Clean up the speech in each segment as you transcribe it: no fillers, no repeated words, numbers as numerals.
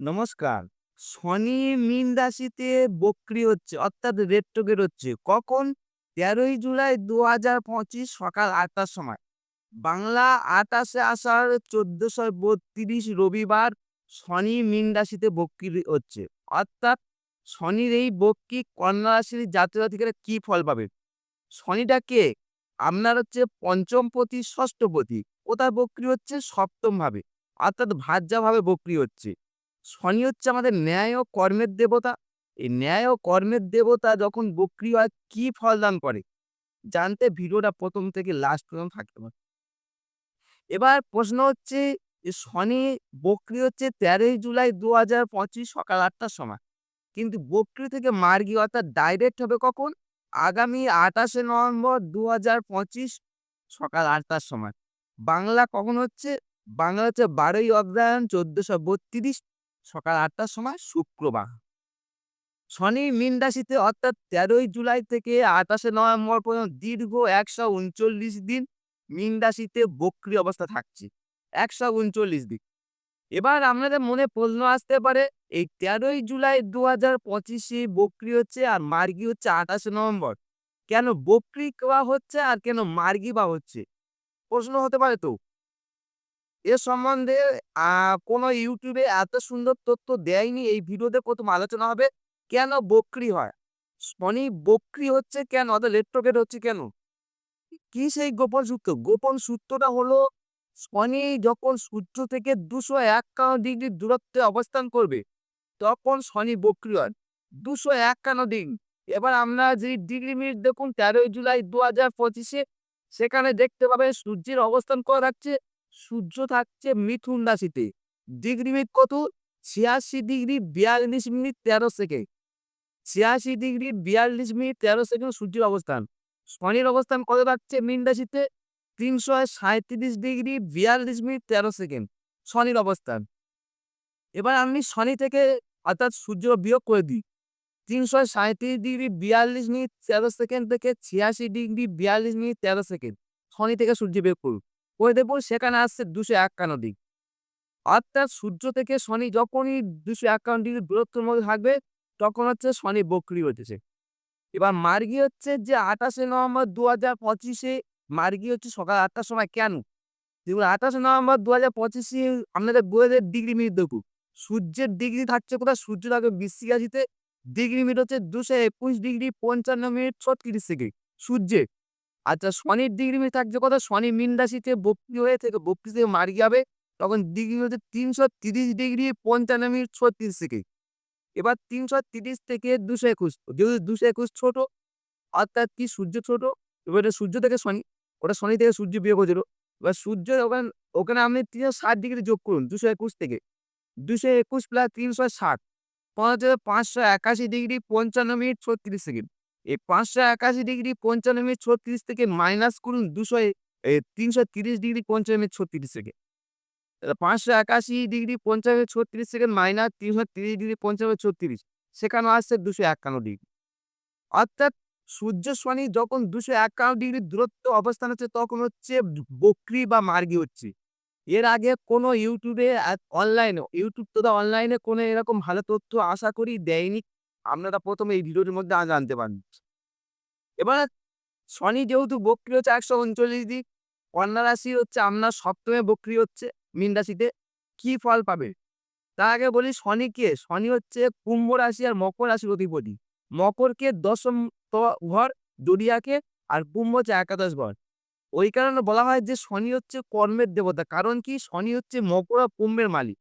নমস্কার। শনি মীন রাশিতে বক্রি হচ্ছে অর্থাৎ রেট্রোগেট হচ্ছে। কখন? ১৩ই জুলাই ২০২৫ সকাল ৮টার সময়। বাংলা ২৮শে আষাঢ় ১৪৩২ রবিবার শনি মীন রাশিতে বক্রি হচ্ছে। অর্থাৎ শনির এই বক্রি কন্যা রাশির জাতক-জাতিকারা কি ফল পাবে? শনিটা কে? আপনার হচ্ছে পঞ্চম পতি, ষষ্ঠ পতি। কোথায় বক্রি হচ্ছে? সপ্তম ভাবে। অর্থাৎ ভাজ্যভাবে বক্রি হচ্ছে। শনি হচ্ছে আমাদের ন্যায় ও কর্মের দেবতা। এই ন্যায় ও কর্মের দেবতা যখন বক্রি হয় কি ফল দান করে? জানতে ভিডিওটা ১ম থেকে লাস্ট পর্যন্ত থাকতে হবে। এবার প্রশ্ন হচ্ছে যে শনি বক্রি হচ্ছে ১৩ই জুলাই ২০২৫ সকাল ৮টার সময়। কিন্তু বক্রি থেকে মার্গী অর্থাৎ ডাইরেক্ট হবে কখন? আগামী ২৮শে নভেম্বর ২০২৫ সকাল ৮টার সময়। বাংলা কখন হচ্ছে? বাংলা হচ্ছে ১২ই অগ্রহায়ণ ১৪৩২ সকাল ৮টার সময় শুক্রবার। শনি মীন রাশিতে অর্থাৎ ১৩ই জুলাই থেকে ২৮শে নভেম্বর পর্যন্ত দীর্ঘ ১৩৯ দিন মীন রাশিতে বক্রি অবস্থা থাকছে। ১৩৯ দিন। এবার আপনাদের মনে প্রশ্ন আসতে পারে, এই ১৩ই জুলাই ২০২৫ বক্রি হচ্ছে আর মার্গী হচ্ছে ২৮শে নভেম্বর। কেন বক্রি বা হচ্ছে আর কেন মার্গী বা হচ্ছে? প্রশ্ন হতে পারে তো? এ সম্বন্ধে আ কোনো YouTube এ এত সুন্দর তথ্য দেয়নি। এই ভিডিওতে ১ম আলোচনা হবে কেন বক্রি হয়? শনি বক্রি হচ্ছে কেন? অর্থাৎ রেট্রোগেট হচ্ছে কেন? কি সেই গোপন সূত্র? গোপন সূত্রটা হলো শনি যখন সূর্য থেকে ২৫১ ডিগ্রি দূরত্বে অবস্থান করবে, তখন শনি বক্রি হয়। ২৫১ ডিগ্রি। এবার আমরা যদি ডিগ্রি মিনিট দেখুন ১৩ই জুলাই ২০২৫ সেখানে দেখতে পাবেন সূর্যের অবস্থান কোথায় থাকছে? সূর্য থাকছে মিথুন রাশিতে। ডিগ্রি মিনিট কত? ৮৬ degree ৪২ minute ১৩ second. ৮৬ degree ৪২ minute ১৩ second সূর্যের অবস্থান। শনির অবস্থান কত থাকছে মীন রাশিতে? ৩৩৭ ডিগ্রি ৪২ মিনিট ১৩ সেকেন্ড শনির অবস্থান। এবার আমি শনি থেকে অর্থাৎ সূর্য বিয়োগ করে দিই। ৩৩৭ ডিগ্রি ৪২ মিনিট ১৩ সেকেন্ড থেকে ৮৬ ডিগ্রি ৪২ মিনিট ১৩ সেকেন্ড শনি থেকে সূর্য বিয়োগ করুন। করে দেখুন সেখানে আসছে ২৫১ ডিগ্রি। অর্থাৎ সূর্য থেকে শনি যখনই ২৫১ ডিগ্রি দূরত্বের মধ্যে থাকবে, তখন হচ্ছে শনি বক্রি হইতেছে। এবার মার্গী হচ্ছে যে ২৮শে নভেম্বর ২০২৫ মার্গী হচ্ছে সকাল ৮টার সময় কেন? দেখুন ২৮শে নভেম্বর ২০২৫ আপনাদের বইয়েদের ডিগ্রি মিনিট দেখুন। সূর্যের ডিগ্রি থাকছে কোথায়? সূর্য থাকবে বৃশ্চিক রাশিতে। ডিগ্রি মিনিট হচ্ছে ২২১ ডিগ্রি ৫৫ মিনিট ৩৬ সেকেন্ড সূর্যের। আচ্ছা শনির ডিগ্রি মিনিট থাকছে কোথায়? শনি মীন রাশিতে বক্রি হয়ে থেকে বক্রি থেকে মার্গী হবে। তখন ডিগ্রি হচ্ছে ৩৩০ ডিগ্রি ৫৫ মিনিট ৩৬ সেকেন্ড। এবার ৩৩০ থেকে ২২১ যেহেতু ২২১ ছোট অর্থাৎ কি সূর্য ছোট, এবার এটা সূর্য থেকে শনি, ওটা শনি থেকে সূর্য বিয়োগ হয়েছিল। এবার সূর্যের ওখানে আপনি ৩৬০ ডিগ্রি যোগ করুন ২২১ থেকে। ২২১ প্লাস ৩৬০ হচ্ছে ৫৮১ ডিগ্রি ৫৫ মিনিট ৩৬ সেকেন্ড। এই ৫৮১ ডিগ্রি ৫৫ মিনিট ৩৬ থেকে মাইনাস করুন ৩৩০ degree ৫৫ minute ৩৬ second. ৫৮১ degree ৫০ minute ৩৬ second minus ৩৩০ degree ৫০ minute ৩৬ সেখানে আসছে ২৫১ ডিগ্রি। অর্থাৎ সূর্য শনি যখন ২৫১ ডিগ্রি দূরত্ব অবস্থান হচ্ছে তখন হচ্ছে বক্রি বা মার্গী হচ্ছে। এর আগে কোনো YouTube এ YouTube তথা অনলাইনে কোনো এরকম ভালো তথ্য আশা করি দেয়নি। আপনারা ১ম এই ভিডিওটির মধ্যে জানতে পারেন। এবার শনি যেহেতু বক্রি হচ্ছে ১৩৯ দিন, কন্যা রাশি হচ্ছে আপনার সপ্তমে বক্রি হচ্ছে মীন রাশিতে। কি ফল পাবে? তার আগে বলি শনি কে? শনি হচ্ছে কুম্ভ রাশি আর মকর রাশির অধিপতি। মকরকে ১০ম ঘর জোডিয়াকে আর কুম্ভ হচ্ছে একাদশ ঘর। ওই কারণে বলা হয় যে শনি হচ্ছে কর্মের দেবতা। কারণ কি? শনি হচ্ছে মকর আর কুম্ভের মালিক।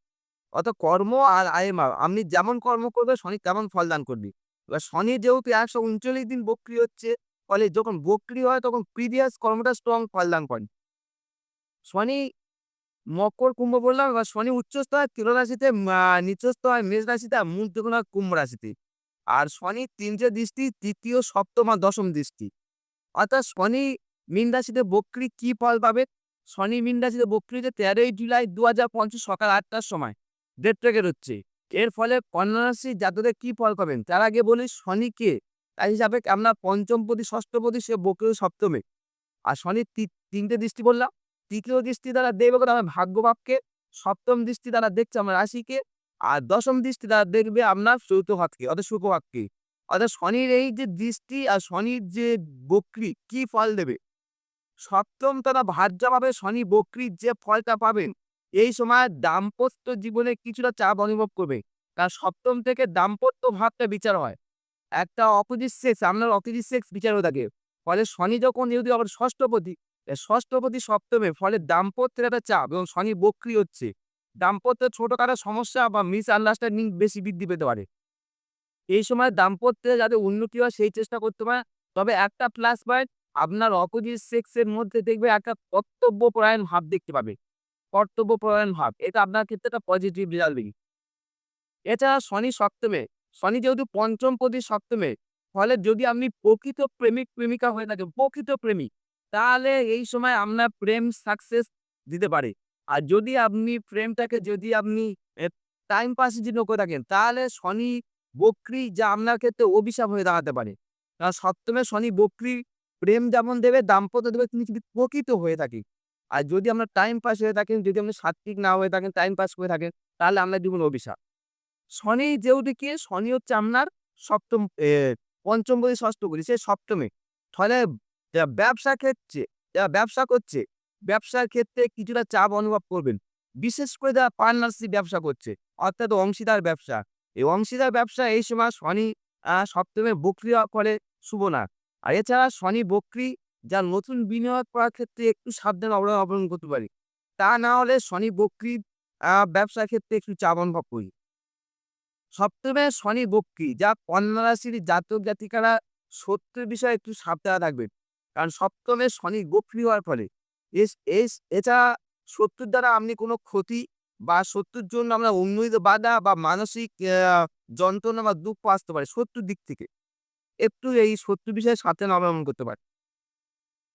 অর্থাৎ কর্ম আর আয়ের আপনি যেমন কর্ম করবেন শনি তেমন ফল দান করবে। এবার শনি যেহেতু ১৩৯ দিন বক্রি হচ্ছে, ফলে যখন বক্রি হয় তখন প্রিভিয়াস কর্মটা স্ট্রং ফল দান করে। শনি মকর, কুম্ভ বললাম। এবার শনি উচ্চস্থ হয় তুলা রাশিতে, নিচস্থ হয় মেষ রাশিতে, আর মূল ত্রিকোণ হয় কুম্ভ রাশিতে। আর শনির ৩টে দৃষ্টি, ৩য়, সপ্তম আর দশম দৃষ্টি। অর্থাৎ শনি মীন রাশিতে বক্রি কি ফল পাবে? শনি মীন রাশিতে বক্রি হচ্ছে ১৩ই জুলাই ২০২৫ সকাল ৮টার সময়। ডেট ট্র্যাকের হচ্ছে। এর ফলে কন্যা রাশির জাতকরা কি ফল পাবেন? তার আগে বলি শনি কে? তাই হিসাবে আপনার পঞ্চমপতি, ষষ্ঠপতি সে বক্রি সপ্তমে। আর শনির ৩টে দৃষ্টি বললাম। ৩য় দৃষ্টি দ্বারা দেখবে কোথায়? আমার ভাগ্যভাবকে। সপ্তম দৃষ্টি দ্বারা দেখছে আমার রাশিকে। আর দশম দৃষ্টিটা দেখবে আপনার চতুর্থ ভাবকে অর্থাৎ শুভ ভাবকে। অর্থাৎ শনির এই যে দৃষ্টি আর শনির যে বক্রি কি ফল দেবে? সপ্তম তথা ভার্যাভাবে শনি বক্রির যে ফলটা পাবেন, এই সময় দাম্পত্য জীবনে কিছুটা চাপ অনুভব করবে। কারণ সপ্তম থেকে দাম্পত্য ভাবটা বিচার হয়। একটা অপোজিট সেক্স আপনার অপোজিট সেক্স বিচার হয়ে থাকে। ফলে শনি যখন যেহেতু আবার ষষ্ঠপতি, ষষ্ঠপতি সপ্তমে ফলে দাম্পত্যের একটা চাপ এবং শনি বক্রি হচ্ছে। দাম্পত্যে ছোটখাটো সমস্যা বা মিসআন্ডারস্ট্যান্ডিং বেশি বৃদ্ধি পেতে পারে। এই সময় দাম্পত্যে যাতে উন্নতি হয় সেই চেষ্টা করতে পারেন। তবে একটা প্লাস পয়েন্ট আপনার অপোজিট সেক্স এর মধ্যে দেখবে একটা কর্তব্যপরায়ণ ভাব দেখতে পাবে। কর্তব্যপরায়ণ ভাব। এটা আপনার ক্ষেত্রে একটা পজিটিভ রেজাল্ট দেবে। এছাড়া শনি সপ্তমে, শনি যেহেতু পঞ্চম পতি সপ্তমে, ফলে যদি আপনি প্রকৃত প্রেমিক-প্রেমিকা হয়ে থাকেন, প্রকৃত প্রেমিক, তাহলে এই সময় আপনার প্রেম সাকসেস দিতে পারে। আর যদি আপনি প্রেমটাকে যদি আপনি এ টাইম পাসের জন্য করে থাকেন, তাহলে শনি বক্রি যা আপনার ক্ষেত্রে অভিশাপ হয়ে দাঁড়াতে পারে। কারণ সপ্তমে শনি বক্রি প্রেম যেমন দেবে, দাম্পত্য দেবে তিনি যদি প্রকৃত হয়ে থাকে। আর যদি আপনার টাইম পাস হয়ে থাকেন, যদি আপনি সাত্ত্বিক না হয়ে থাকেন, টাইম পাস করে থাকেন, তাহলে আপনার জীবনে অভিশাপ। শনি যেহেতু কি শনি হচ্ছে আপনার সপ্তম পঞ্চম পতি ষষ্ঠ পতি সে সপ্তমে। ফলে ব্যবসা ক্ষেত্রে যারা ব্যবসা করছে, ব্যবসার ক্ষেত্রে কিছুটা চাপ অনুভব করবেন। বিশেষ করে যারা পার্টনারশিপ ব্যবসা করছে, অর্থাৎ অংশীদার ব্যবসা। এই অংশীদার ব্যবসা এই সময় শনি সপ্তমে বক্রি হওয়ার ফলে শুভ না। আর এছাড়া শনি বক্রি যা নতুন বিনিয়োগ করার ক্ষেত্রে একটু সাবধান অবলম্বন করতে পারি। তা না হলে শনি বক্রি ব্যবসার ক্ষেত্রে একটু চাপ অনুভব করি। সপ্তমে শনি বক্রি যা কন্যা রাশির জাতক জাতিকারা শত্রুর বিষয়ে একটু সাবধানে থাকবেন। কারণ সপ্তমে শনি বক্রি হওয়ার ফলে এস এস এছাড়া শত্রুর দ্বারা আপনি কোনো ক্ষতি বা শত্রুর জন্য আমরা উন্নতিতে বাধা বা মানসিক যন্ত্রণা বা দুঃখ আসতে পারে শত্রুর দিক থেকে। একটু এই শত্রু বিষয়ে সাবধান অবলম্বন করতে পারেন।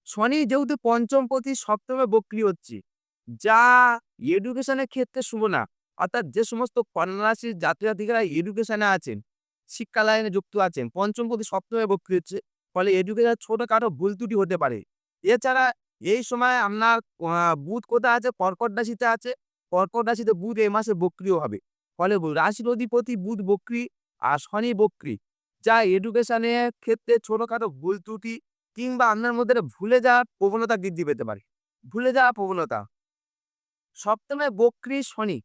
শনি যেহেতু পঞ্চম পতি সপ্তমে বক্রি হচ্ছে, যা এডুকেশনের ক্ষেত্রে শুভ না। অর্থাৎ যে সমস্ত কন্যা রাশির জাতক-জাতিকারা এডুকেশনে আছেন, শিক্ষা লাইনে যুক্ত আছেন, পঞ্চম পতি সপ্তমে বক্রি হচ্ছে। ফলে এডুকেশনে ছোটখাটো ভুল ত্রুটি হতে পারে। এছাড়া এই সময় আপনার বুধ কোথায় আছে? কর্কট রাশিতে আছে। কর্কট রাশিতে বুধ এই মাসে বক্রিও হবে। ফলে রাশির অধিপতি বুধ বক্রি আর শনি বক্রি। যা এডুকেশনের ক্ষেত্রে ছোটখাটো ভুল ত্রুটি কিংবা আপনার মধ্যে একটা ভুলে যাওয়ার প্রবণতা বৃদ্ধি পেতে পারে। ভুলে যাওয়ার প্রবণতা। সপ্তমে বক্রী শনি।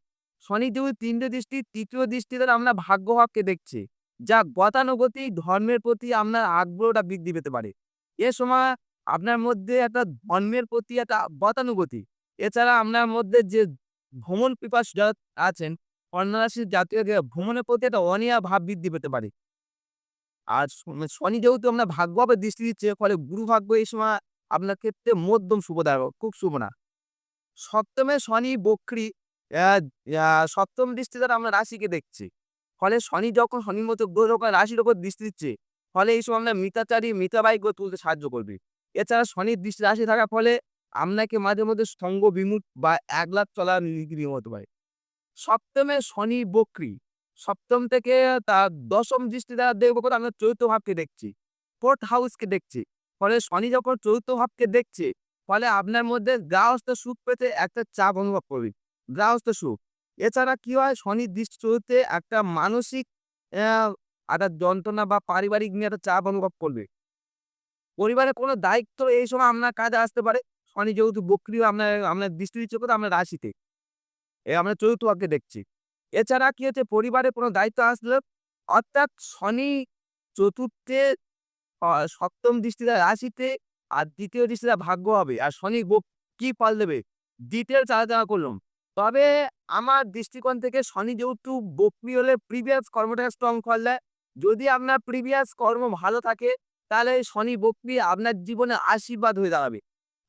শনি যেহেতু ৩ টে দৃষ্টি, ৩য় দৃষ্টিতে আমরা ভাগ্যভাবকে দেখছি। যা গতানুগতিক ধর্মের প্রতি আপনার আগ্রহটা বৃদ্ধি পেতে পারে। এ সময় আপনার মধ্যে একটা ধর্মের প্রতি একটা গতানুগতিক। এছাড়া আপনার মধ্যে যে ভ্রমণ পিপাসু যারা আছেন, কন্যা রাশির জাতকরা ভ্রমণের প্রতি একটা অনীহা ভাব বৃদ্ধি পেতে পারে। আর শনি যেহেতু আপনার ভাগ্যভাবে দৃষ্টি দিচ্ছে, ফলে গুরু ভাগ্য এই সময় আপনার ক্ষেত্রে মধ্যম শুভদায়ক, খুব শুভ না। সপ্তমে শনি বক্রি অ্যা অ্যা সপ্তম দৃষ্টি দ্বারা আমরা রাশিকে দেখছি। ফলে শনি যখন শনির মতো গ্রহ যখন রাশির উপর দৃষ্টি দিচ্ছে, ফলে এই সময় আমরা মিতাচারী, মিতাবাহী করে তুলতে সাহায্য করবে। এছাড়া শনির দৃষ্টি রাশি থাকার ফলে আপনাকে মাঝে মধ্যে সঙ্গ বিমুখ বা একলা চলা নির্গৃহ হতে পারে। সপ্তমে শনি বক্রি। সপ্তম থেকে তার দশম দৃষ্টি দ্বারা দেখব কোথাও আমরা চতুর্থ ভাবকে দেখছি। 4th হাউসকে দেখছি। ফলে শনি যখন চতুর্থ ভাবকে দেখছে, ফলে আপনার মধ্যে গৃহস্থ সুখ পেতে একটা চাপ অনুভব করবেন। গৃহস্থ সুখ। এছাড়া কি হয় শনির দৃষ্টি চতুর্থে একটা মানসিক অ্যা একটা যন্ত্রণা বা পারিবারিক নিয়ে একটা চাপ অনুভব করবে। পরিবারের কোনো দায়িত্ব এই সময় আপনার কাজে আসতে পারে। শনি যেহেতু বক্রি আপনার দৃষ্টি দিচ্ছে কোথাও আপনার রাশিতে। আমরা চতুর্থ ভাবকে দেখছি। এছাড়া কি হচ্ছে পরিবারে কোনো দায়িত্ব আসলে অর্থাৎ শনি চতুর্থে সপ্তম দৃষ্টিতে রাশিতে আর ২য় দৃষ্টিতে ভাগ্য হবে। আর শনি কি ফল দেবে? ডিটেইলস আলোচনা করলাম। তবে আমার দৃষ্টিকোণ থেকে শনি যেহেতু বক্রি হলে প্রিভিয়াস কর্মটাকে স্ট্রং ফল দেয়। যদি আপনার প্রিভিয়াস কর্ম ভালো থাকে, তাহলে শনি বক্রি আপনার জীবনে আশীর্বাদ হয়ে দাঁড়াবে।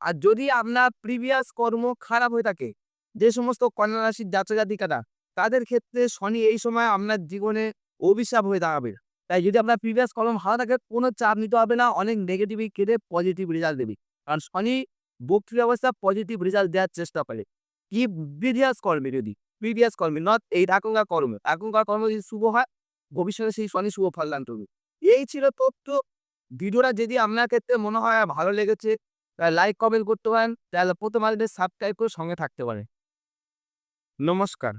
আর যদি আপনার প্রিভিয়াস কর্ম খারাপ হয়ে থাকে, যে সমস্ত কন্যা রাশির জাতক-জাতিকারা, তাদের ক্ষেত্রে শনি এই সময় আপনার জীবনে অভিশাপ হয়ে দাঁড়াবে। তাই যদি আপনার প্রিভিয়াস কলম ভালো থাকে কোনো চাপ নিতে হবে না। অনেক নেগেটিভই কেটে পজিটিভ রেজাল্ট দেবে। কারণ শনি বক্রি অবস্থায় পজিটিভ রেজাল্ট দেওয়ার চেষ্টা করে। কি প্রিভিয়াস কর্মে যদি, প্রিভিয়াস কর্মে নট এই এখনকার কর্মে। এখনকার কর্ম যদি শুভ হয়, ভবিষ্যতে সেই শনি শুভ ফল দান করবে। এই ছিল তথ্য। ভিডিওটা যদি আপনার ক্ষেত্রে মনে হয় ভালো লেগেছে, তাহলে লাইক, কমেন্ট করতে পারেন। তাহলে প্রথম আসলে সাবস্ক্রাইব করে সঙ্গে থাকতে পারেন। নমস্কার।